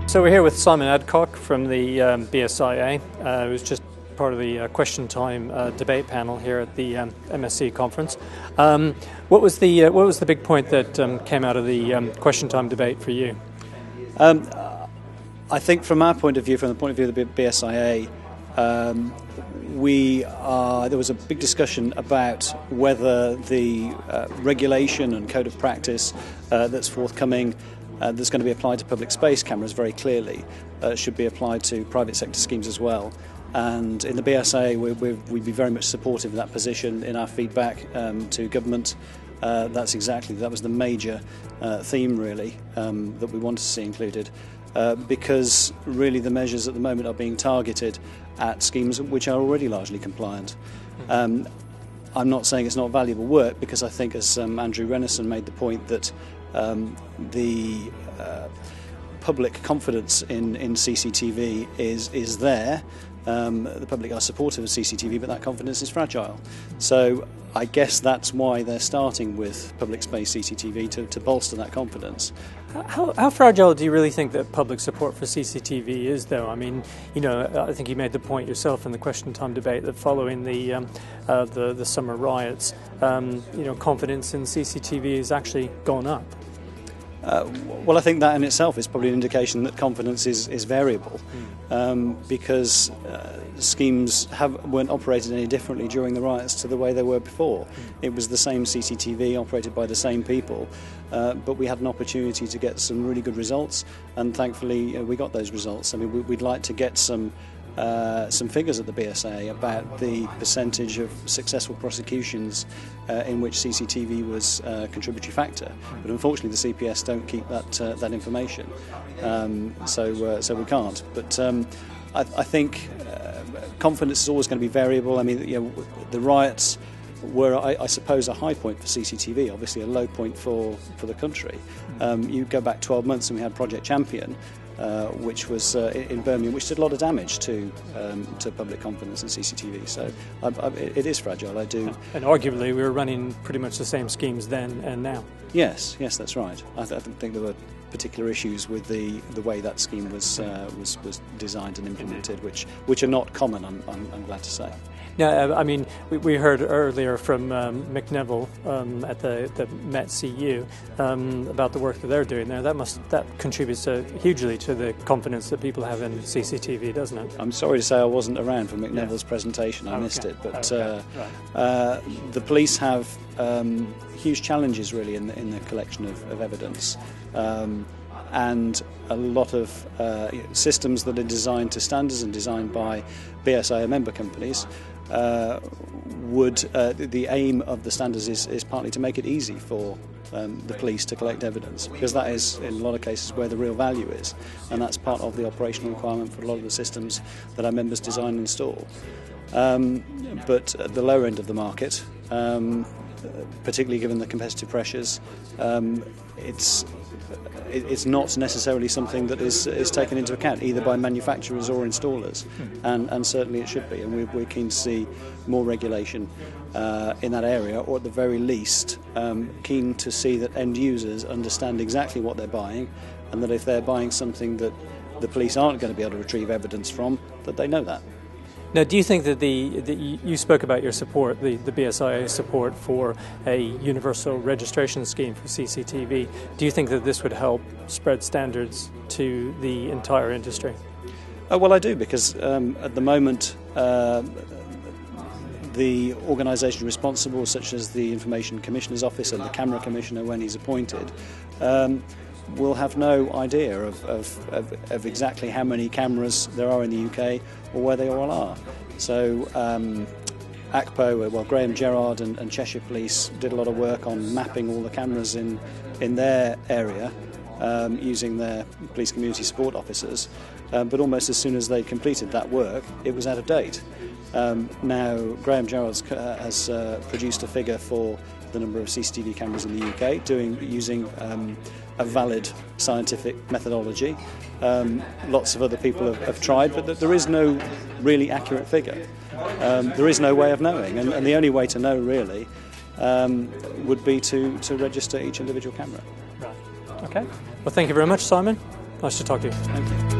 So we're here with Simon Adcock from the BSIA, who was just part of the question time debate panel here at the MSC conference. What was the big point that came out of the question time debate for you? I think from our point of view, from the point of view of the BSIA, there was a big discussion about whether the regulation and code of practice that's forthcoming, that's going to be applied to public space cameras very clearly, should be applied to private sector schemes as well. And in the BSIA, we'd be very much supportive of that position in our feedback to government. That was the major theme, really, that we want to see included. Because really the measures at the moment are being targeted at schemes which are already largely compliant. I'm not saying it's not valuable work, because I think, as Andrew Renison made the point, that the public confidence in CCTV is there. The public are supportive of CCTV, but that confidence is fragile. So I guess that's why they're starting with public space CCTV, to bolster that confidence. How fragile do you really think that public support for CCTV is, though? I mean, I think you made the point yourself in the question time debate that following the summer riots, confidence in CCTV has actually gone up. Well, I think that in itself is probably an indication that confidence is variable, because schemes weren't operated any differently during the riots to the way they were before. It was the same CCTV operated by the same people, but we had an opportunity to get some really good results, and thankfully we got those results. I mean, we'd like to get some figures at the BSA about the percentage of successful prosecutions in which CCTV was a contributory factor, but unfortunately the CPS don't keep that information, so we can't. But I think confidence is always going to be variable. I mean, the riots were, I suppose, a high point for CCTV, obviously a low point for the country. You go back 12 months and we had Project Champion, which was in Birmingham, which did a lot of damage to public confidence in CCTV. So it is fragile, I do. And arguably we were running pretty much the same schemes then and now. Yes, that's right. I think there were particular issues with the way that scheme was designed and implemented, which are not common, I'm glad to say. Now, I mean, we heard earlier from Mick Neville at the Met CU about the work that they're doing there. That contributes hugely to the confidence that people have in CCTV, doesn't it? I'm sorry to say I wasn't around for Mick Neville's presentation. I missed it, but the police have huge challenges really in the collection of evidence. And a lot of systems that are designed to standards and designed by BSIA member companies the aim of the standards is partly to make it easy for the police to collect evidence, because that is in a lot of cases where the real value is, and that's part of the operational requirement for a lot of the systems that our members design and install. But at the lower end of the market, particularly given the competitive pressures, it's not necessarily something that is taken into account either by manufacturers or installers, and certainly it should be, and we're keen to see more regulation in that area, or at the very least keen to see that end users understand exactly what they're buying, and that if they're buying something that the police aren't going to be able to retrieve evidence from, that they know that. Now, do you think that you spoke about your support, the BSIA support for a universal registration scheme for CCTV? Do you think that this would help spread standards to the entire industry? Well, I do, because at the moment the organisation responsible, such as the Information Commissioner's Office and the Camera Commissioner when he's appointed, will have no idea of exactly how many cameras there are in the UK or where they all are. So ACPO, Graham Gerrard and Cheshire Police did a lot of work on mapping all the cameras in their area using their police community support officers, but almost as soon as they completed that work, it was out of date. Now Graham Gerrard has produced a figure for the number of CCTV cameras in the UK, using a valid scientific methodology. Lots of other people have tried, but there is no really accurate figure. There is no way of knowing, and the only way to know really would be to register each individual camera. Right. Okay. Well, thank you very much, Simon. Nice to talk to you. Thank you.